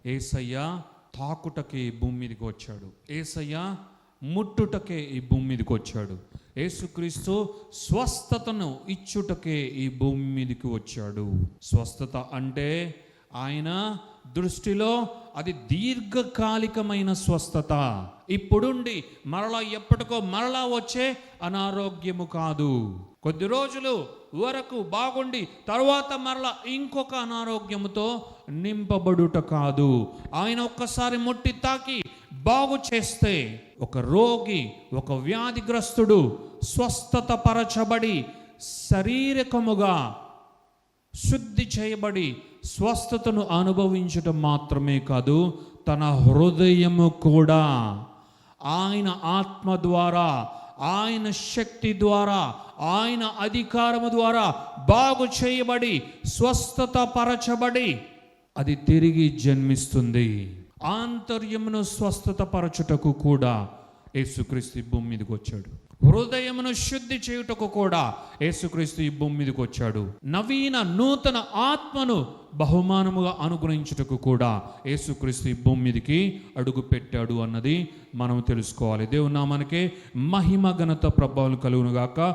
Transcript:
యేసయ్య తాకుటకే ఈ భూమి మీదకి వచ్చాడు. యేసయ్య ముట్టుటకే ఈ భూమి మీదకి వచ్చాడు. యేసుక్రీస్తు స్వస్థతను ఇచ్చుటకే ఈ భూమి మీదకి వచ్చాడు. స్వస్థత అంటే ఆయన దృష్టిలో అది దీర్ఘకాలికమైన స్వస్థత. ఇప్పుడుండి మరలా ఎప్పటికో మరలా వచ్చే అనారోగ్యము కాదు. కొద్ది రోజులు వరకు బాగుండి తర్వాత మరలా ఇంకొక అనారోగ్యముతో నింపబడుట కాదు. ఆయన ఒక్కసారి ముట్టి తాకి బాగు చేస్తే ఒక రోగి, ఒక వ్యాధిగ్రస్తుడు స్వస్థత పరచబడి శారీరకముగా శుద్ధి చేయబడి స్వస్థతను అనుభవించటం మాత్రమే కాదు, తన హృదయము కూడా ఆయన ఆత్మ ద్వారా, ఆయన శక్తి ద్వారా, ఆయన అధికారము ద్వారా బాగు చేయబడి స్వస్థత పరచబడి అది తిరిగి జన్మిస్తుంది. ఆంతర్యమును స్వస్థత పరచుటకు కూడా యేసుక్రీస్తు ఈ భూమి మీదకి వచ్చాడు. హృదయమును శుద్ధి చేయుటకు కూడా యేసుక్రీస్తు ఈ భూమి మీదకి వచ్చాడు. నూతన ఆత్మను బహుమానముగా అనుగ్రహించుటకు కూడా యేసుక్రీస్తు ఈ భూమి మీదకి అడుగు పెట్టాడు అన్నది మనం తెలుసుకోవాలి. దేవుని నామానికే మహిమ ఘనత ప్రభావాలు కలుగును గాక.